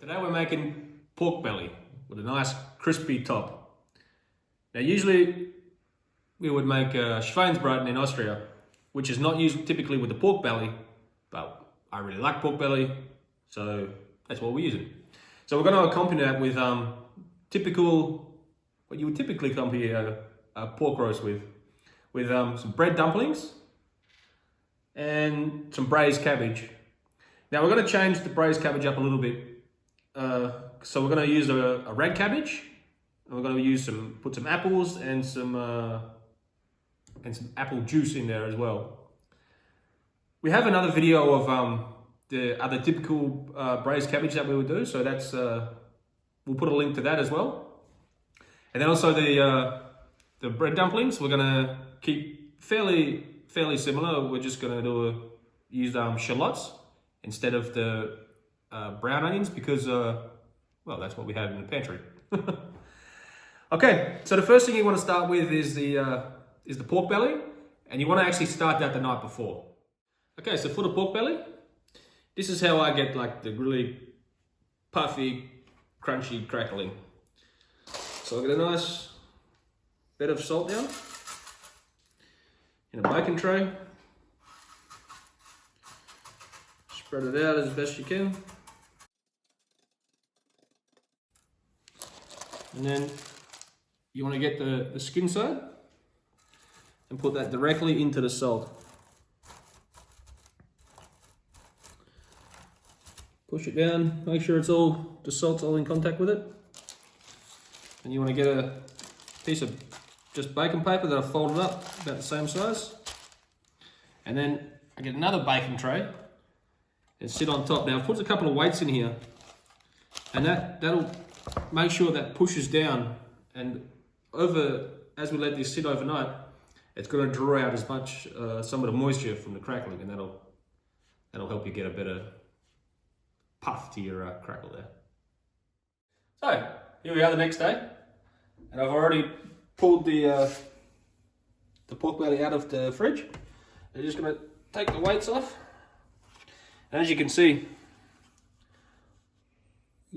Today we're making pork belly with a nice crispy top. Now usually we would make Schweinsbraten in Austria, which is not used typically with the pork belly, but I really like pork belly, so that's what we're using. So we're going to accompany that with what you would typically accompany a pork roast with some bread dumplings and some braised cabbage. Now we're going to change the braised cabbage up a little bit. So we're going to use a red cabbage, and we're going to use put some apples and some apple juice in there as well. We have another video of the other typical braised cabbage that we would do, so that's we'll put a link to that as well. And then also the bread dumplings, we're going to keep fairly similar. We're just going to use shallots instead of the brown onions because, well, that's what we had in the pantry. Okay, so the first thing you want to start with is the pork belly, and you want to actually start that the night before. Okay, so for the pork belly, this is how I get like the really puffy, crunchy, crackling. So I get a nice bit of salt down in a baking tray. Spread it out as best you can. And then you want to get the skin side and put that directly into the salt. Push it down, make sure the salt's all in contact with it. And you want to get a piece of just baking paper that I've folded up about the same size. And then I get another baking tray and sit on top. Now I've put a couple of weights in here, and that'll make sure that pushes down, and as we let this sit overnight, it's going to draw out as much some of the moisture from the crackling, and that'll help you get a better puff to your crackle there. So here we are the next day, and I've already pulled the pork belly out of the fridge. I'm just going to take the weights off, and as you can see,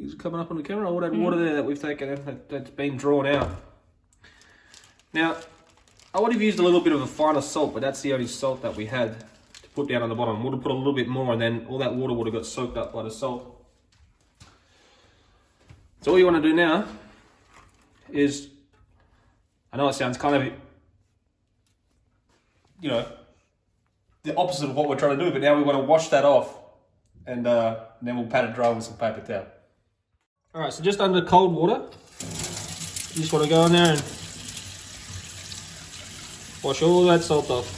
it's coming up on the camera, all that water there that we've taken, that's been drawn out. Now, I would have used a little bit of a finer salt, but that's the only salt that we had to put down on the bottom. Would have put a little bit more, and then all that water would have got soaked up by the salt. So all you want to do now is, I know it sounds kind of, the opposite of what we're trying to do, but now we want to wash that off, and then we'll pat it dry with some paper towel. All right, so just under cold water, you just want to go in there and wash all that salt off.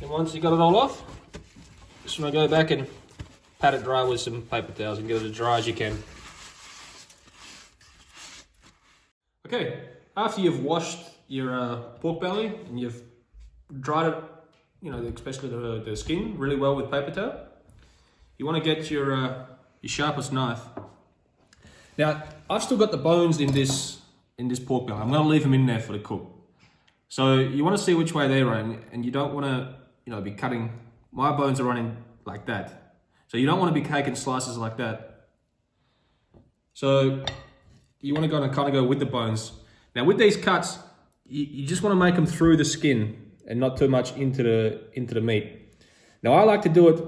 And once you got it all off, just want to go back and pat it dry with some paper towels and get it as dry as you can. Okay, after you've washed your pork belly and you've dried it, especially the skin really well with paper towel, you want to get your sharpest knife. Now, I've still got the bones in this pork belly. I'm going to leave them in there for the cook. So you want to see which way they're running, and you don't want to, be cutting. My bones are running like that, so you don't want to be taking slices like that. So you want to go and kind of go with the bones. Now, with these cuts, you just want to make them through the skin and not too much into the meat. Now, I like to do it.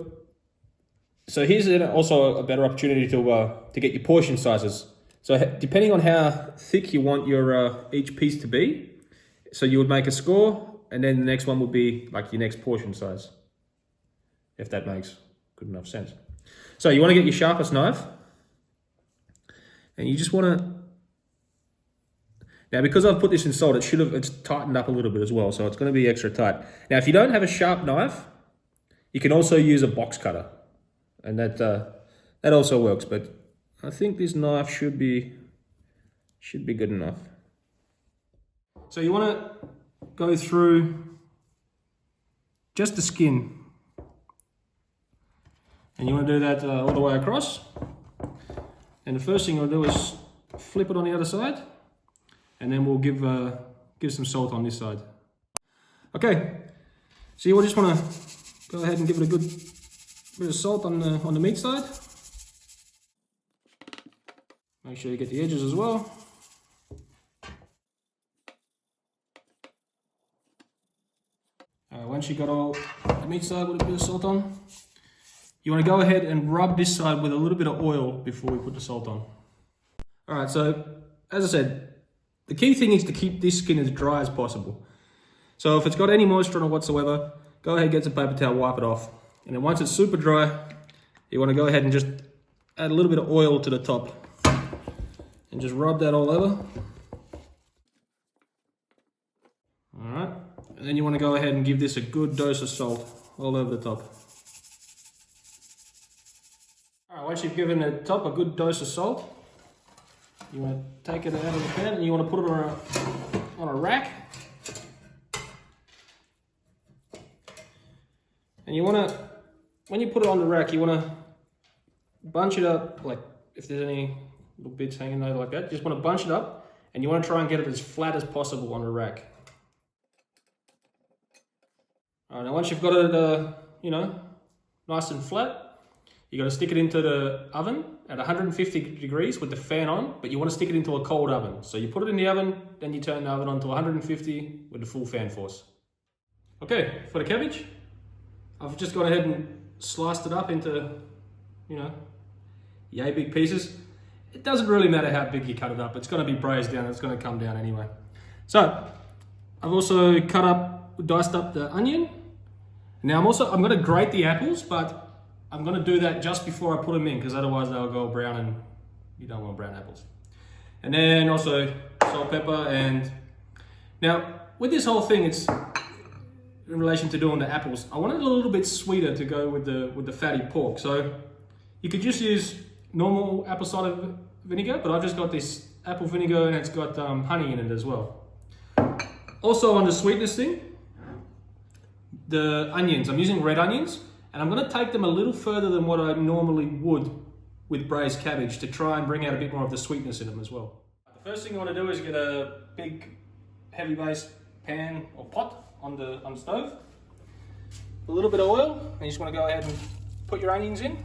So here's also a better opportunity to get your portion sizes. So depending on how thick you want your each piece to be, so you would make a score, and then the next one would be like your next portion size, if that makes good enough sense. So you want to get your sharpest knife, and you just want to. Now, because I've put this in salt, it's tightened up a little bit as well, so it's going to be extra tight. Now, if you don't have a sharp knife, you can also use a box cutter. And that also works, but I think this knife should be good enough. So you want to go through just the skin, and you want to do that all the way across. And the first thing you'll do is flip it on the other side, and then we'll give some salt on this side. Okay, so you just want to go ahead and give it a good bit of salt on the meat side. Make sure you get the edges as well. Once you've got all the meat side with a bit of salt on, you want to go ahead and rub this side with a little bit of oil before we put the salt on. Alright, so as I said, the key thing is to keep this skin as dry as possible. So if it's got any moisture on it whatsoever, go ahead, get some paper towel, wipe it off. And then once it's super dry, you want to go ahead and just add a little bit of oil to the top. And just rub that all over. Alright, and then you want to go ahead and give this a good dose of salt all over the top. Alright, once you've given the top a good dose of salt, you want to take it out of the pan and you want to put it on a rack. And you want to, when you put it on the rack, you want to bunch it up, like if there's any little bits hanging there like that, you just want to bunch it up and you want to try and get it as flat as possible on the rack. Alright, now once you've got it, you know, nice and flat, you got to stick it into the oven at 150 degrees with the fan on, but you want to stick it into a cold oven. So you put it in the oven, then you turn the oven on to 150 with the full fan force. Okay, for the cabbage, I've just gone ahead and sliced it up into, you know, yay big pieces. It doesn't really matter how big you cut it up. It's going to be braised down. It's going to come down anyway. So I've also diced up the onion. Now I'm going to grate the apples, but I'm going to do that just before I put them in, because otherwise they'll go brown and you don't want brown apples. And then also salt, pepper, and now with this whole thing, it's in relation to doing the apples. I want it a little bit sweeter to go with the fatty pork. So you could just use normal apple cider vinegar, but I've just got this apple vinegar and it's got honey in it as well. Also on the sweetness thing, the onions, I'm using red onions. And I'm going to take them a little further than what I normally would with braised cabbage to try and bring out a bit more of the sweetness in them as well. The first thing you want to do is get a big heavy base pan or pot on the stove. A little bit of oil, and you just want to go ahead and put your onions in.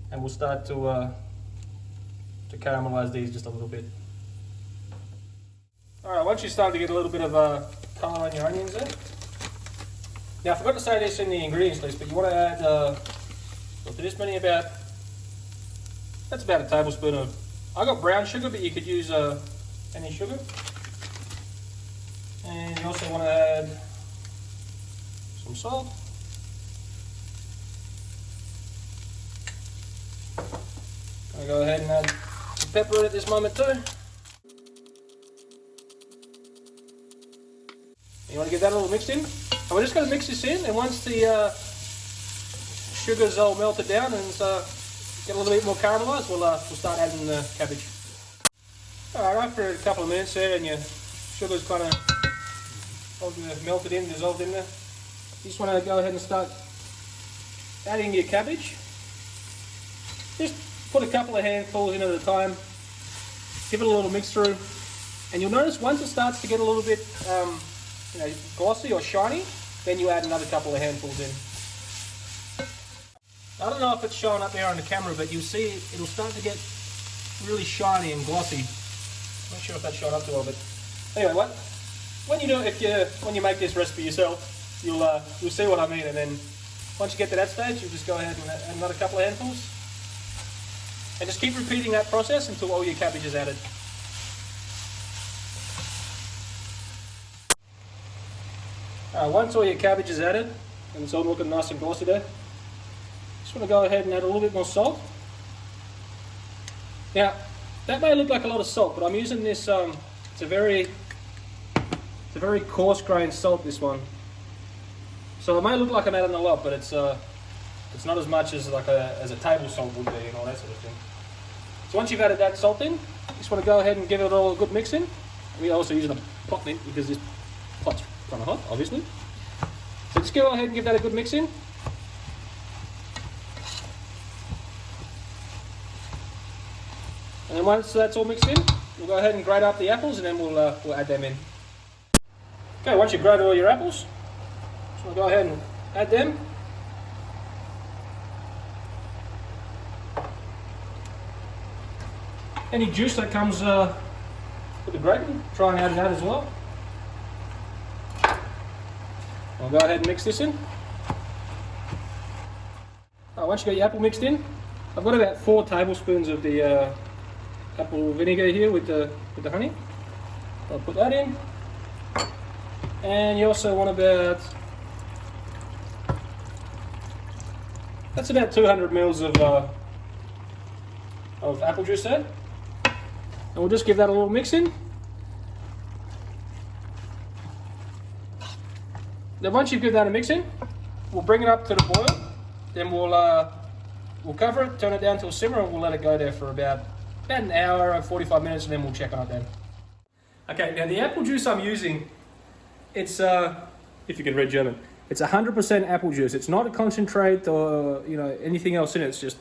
And we'll start to caramelize these just a little bit. Alright, once you start to get a little bit of colour on your onions there. Now, I forgot to say this in the ingredients list, but you want to add, to this many that's about a tablespoon of, I got brown sugar, but you could use any sugar. And you also want to add some salt. I'm going to go ahead and add some pepper at this moment too. You want to get that a little mixed in. And we're just going to mix this in, and once the sugar's all melted down and get a little bit more caramelized, we'll start adding the cabbage. Alright, after a couple of minutes there and your sugar's kind of melted in, dissolved in there, you just want to go ahead and start adding your cabbage. Just put a couple of handfuls in at a time, give it a little mix through, and you'll notice once it starts to get a little bit glossy or shiny, then you add another couple of handfuls in. I don't know if it's showing up there on the camera, but you'll see it'll start to get really shiny and glossy. I'm not sure if that's showing up too well, but anyway, when you make this recipe yourself, you'll see what I mean. And then once you get to that stage, you just go ahead and add another couple of handfuls, and just keep repeating that process until all your cabbage is added. Once all your cabbage is added and it's all looking nice and glossy there, just want to go ahead and add a little bit more salt. Now, that may look like a lot of salt, but I'm using this, it's a very coarse grained salt, this one. So it may look like I'm adding a lot, but it's not as much as as a table salt would be and all that sort of thing. So once you've added that salt in, you just want to go ahead and give it all a good mix in. We also use a pot lid because this pot's kind of hot, obviously. So just go ahead and give that a good mix in. And then once that's all mixed in, we'll go ahead and grate up the apples, and then we'll add them in. Okay, once you've grated all your apples, just want to go ahead and add them. any juice that comes with the grating, try and add that as well. I'll go ahead and mix this in. Once you get your apple mixed in, I've got about 4 tablespoons of the apple vinegar here with the honey. I'll put that in. And you also want that's about 200 mils of apple juice there. And we'll just give that a little mix in. Then once you've given that a mix in, we'll bring it up to the boil. Then we'll cover it, turn it down to a simmer, and we'll let it go there for about an hour or 45 minutes, and then we'll check on it then. Okay, now the apple juice I'm using, it's if you can read German, it's 100% apple juice. It's not a concentrate or anything else in it. It's just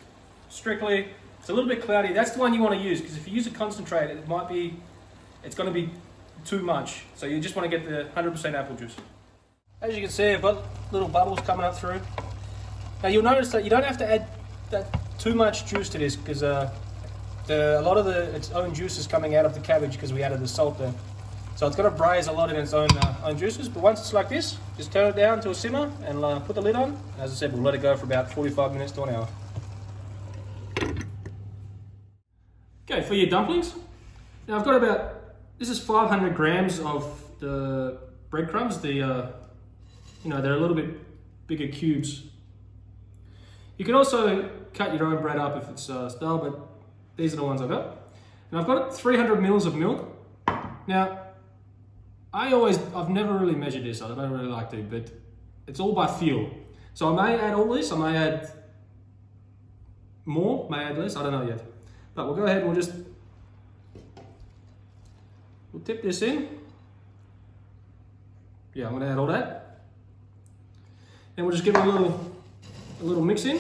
strictly. It's a little bit cloudy. That's the one you want to use, because if you use a concentrate, it's going to be too much. So you just want to get the 100% apple juice. As you can see, I've got little bubbles coming up through. Now you'll notice that you don't have to add too much juice to this, because a lot of its own juice is coming out of the cabbage because we added the salt there. So it's going to braise a lot in its own juices. But once it's like this, just turn it down to a simmer and put the lid on. As I said, we'll let it go for about 45 minutes to an hour. Okay, for your dumplings. Now I've got this is 500 grams of the breadcrumbs. They're a little bit bigger cubes. You can also cut your own bread up if it's stale, but these are the ones I've got. And I've got 300 mils of milk. Now, I've never really measured this, I don't really like to, but it's all by feel. So I may add all this, I may add more, may add less, I don't know yet. But we'll go ahead and we'll tip this in. Yeah, I'm gonna add all that. And we'll just give it a little mix in.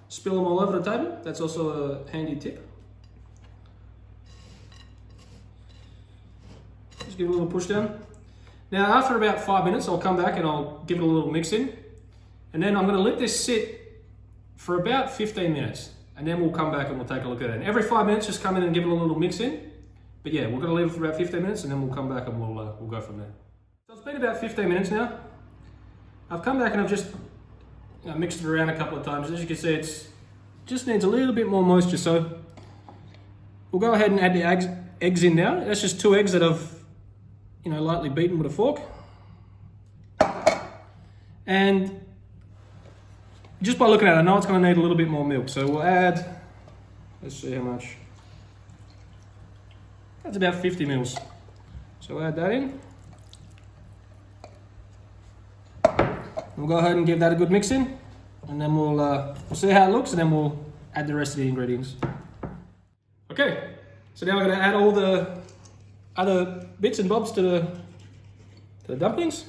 Spill them all over the table. That's also a handy tip. Just give it a little push down. Now after about 5 minutes, I'll come back and I'll give it a little mix in. And then I'm going to let this sit for about 15 minutes. And then we'll come back and we'll take a look at it. And every 5 minutes, just come in and give it a little mix in. But yeah, we're going to leave it for about 15 minutes and then we'll come back and we'll go from there. So it's been about 15 minutes now. I've come back and I've just mixed it around a couple of times. As you can see, it just needs a little bit more moisture. So we'll go ahead and add the eggs in now. That's just 2 eggs that I've lightly beaten with a fork. And just by looking at it, I know it's going to need a little bit more milk. So we'll add, let's see how much. That's about 50 mils. So we'll add that in. We'll go ahead and give that a good mix in. And then we'll see how it looks, and then we'll add the rest of the ingredients. Okay, so now we're going to add all the other bits and bobs to the dumplings.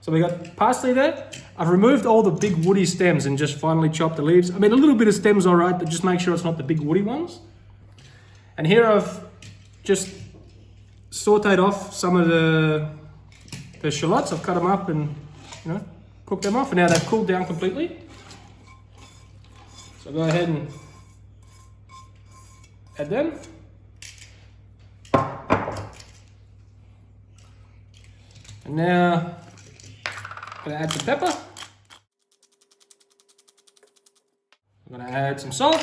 So we got parsley there. I've removed all the big woody stems and just finely chopped the leaves. I mean, a little bit of stems all right, but just make sure it's not the big woody ones. And here I've just sauteed off some of the shallots. I've cut them up and cooked them off, and now they've cooled down completely. So go ahead and add them. And now I'm going to add some pepper. I'm going to add some salt.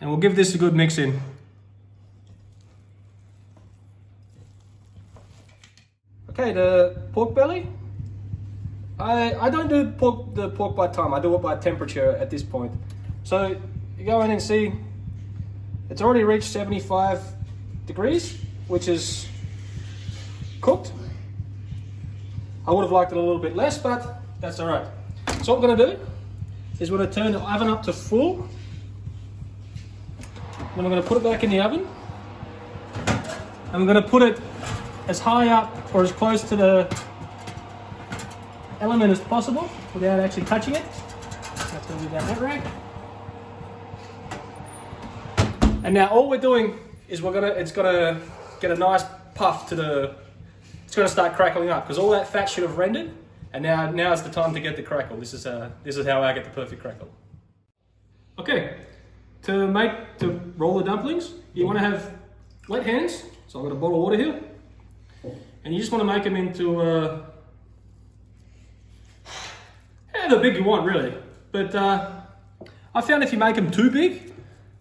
And we'll give this a good mix in. Okay, the pork belly. I don't do the pork by time, I do it by temperature at this point. So you go in and see, it's already reached 75 degrees, which is cooked. I would have liked it a little bit less, but that's all right. So what we're gonna do is we're gonna turn the oven up to full. Then we're gonna put it back in the oven. And we're gonna put it as high up or as close to the element as possible without actually touching it. Have to do that net rack. And now all we're doing is it's gonna get a nice puff to it's gonna start crackling up because all that fat should have rendered, and now is the time to get the crackle. This is how I get the perfect crackle. Okay, to roll the dumplings, you want to have wet hands. So I've got a bottle of water here, and you just want to make them into however big you want, really. But I found if you make them too big,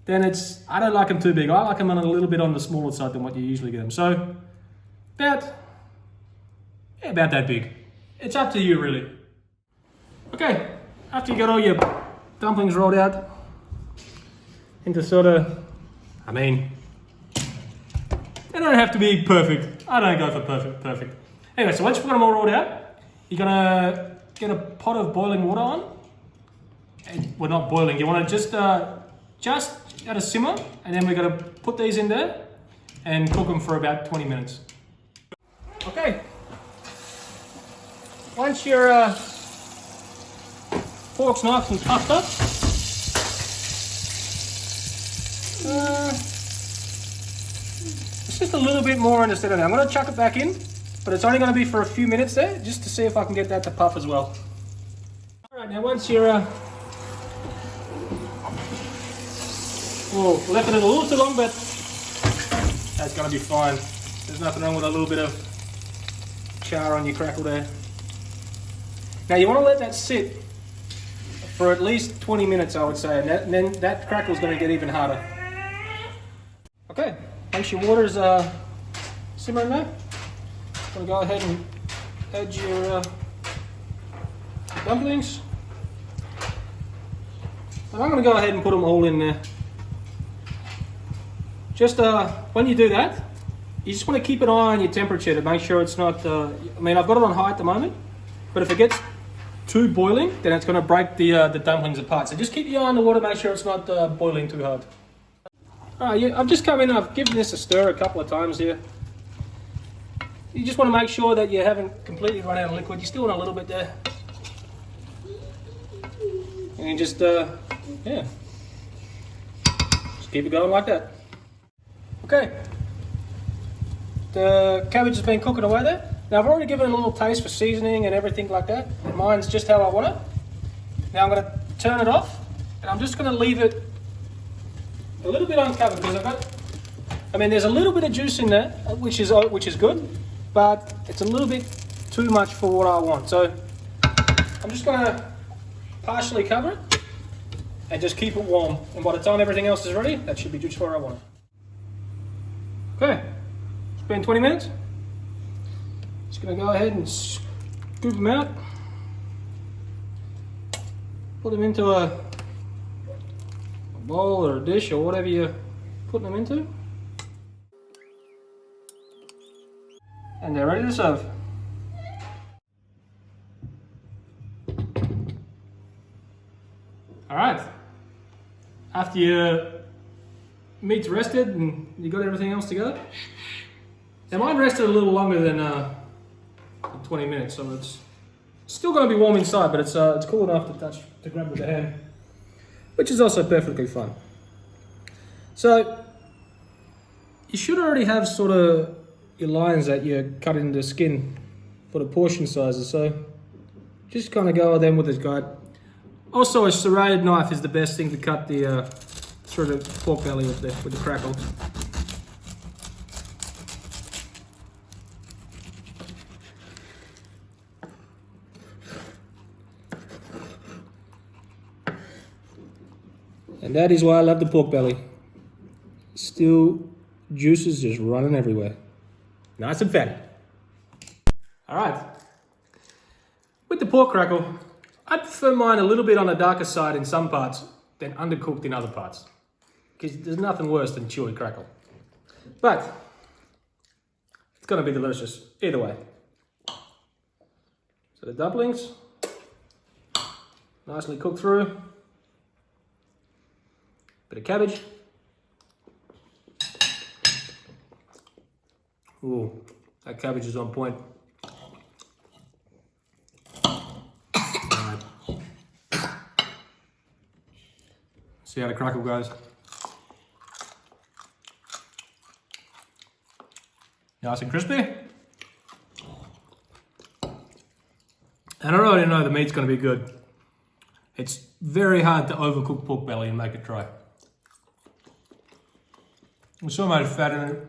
then I don't like them too big. I like them a little bit on the smaller side than what you usually get them. So about that big. It's up to you, really. Okay, after you got all your dumplings rolled out into sort of, they don't have to be perfect. I don't go for perfect. Anyway, so once you've got them all rolled out, you're gonna get a pot of boiling water on. Well, not boiling, you want to just at a simmer, and then we're gonna put these in there and cook them for about 20 minutes. Okay. Once your fork's nice and puffed up, it's just a little bit more in the center there. I'm going to chuck it back in, but it's only going to be for a few minutes there, just to see if I can get that to puff as well. Alright, now once you're left it a little too long, but that's going to be fine. There's nothing wrong with a little bit of char on your crackle there. Now you want to let that sit for at least 20 minutes, I would say, and then that crackle is going to get even harder. Okay, once your water's simmering there, I'm going to go ahead and add your dumplings. And I'm going to go ahead and put them all in there. Just when you do that, you just want to keep an eye on your temperature to make sure it's not, I've got it on high at the moment, but if it gets too boiling, then it's going to break the dumplings apart. So just keep your eye on the water, make sure it's not boiling too hard. Alright, I've just come in, I've given this a stir a couple of times here. You just want to make sure that you haven't completely run out of liquid. You still want a little bit there. And you just keep it going like that. Okay, the cabbage has been cooking away there. Now I've already given it a little taste for seasoning and everything like that. And mine's just how I want it. Now I'm going to turn it off, and I'm just going to leave it a little bit uncovered because there's a little bit of juice in there, which is good, but it's a little bit too much for what I want. So I'm just going to partially cover it and just keep it warm. And by the time everything else is ready, that should be just where I want it. Okay, it's been 20 minutes. Just going to go ahead and scoop them out. Put them into a bowl or a dish or whatever you're putting them into. And they're ready to serve. Alright, after your meat's rested and you got everything else together. Now mine rested a little longer than 20 minutes, so it's still going to be warm inside, but it's cool enough to grab with the hand, which is also perfectly fine. So you should already have sort of your lines that you cut into the skin for the portion sizes, so just kind of go with them with this guide. Also, a serrated knife is the best thing to cut the through the pork belly with the crackle. And that is why I love the pork belly. Still juices just running everywhere. Nice and fatty. All right. With the pork crackle, I prefer mine a little bit on the darker side in some parts than undercooked in other parts. Because there's nothing worse than chewy crackle. But it's going to be delicious either way. So the dumplings, nicely cooked through. Bit of cabbage. Ooh, that cabbage is on point. Alright. See how the crackle goes. Nice and crispy. And I already know the meat's going to be good. It's very hard to overcook pork belly and make it dry. There's so much fat in it.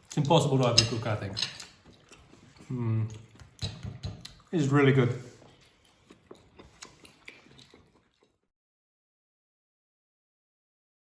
It's impossible to overcook, I think. This is really good.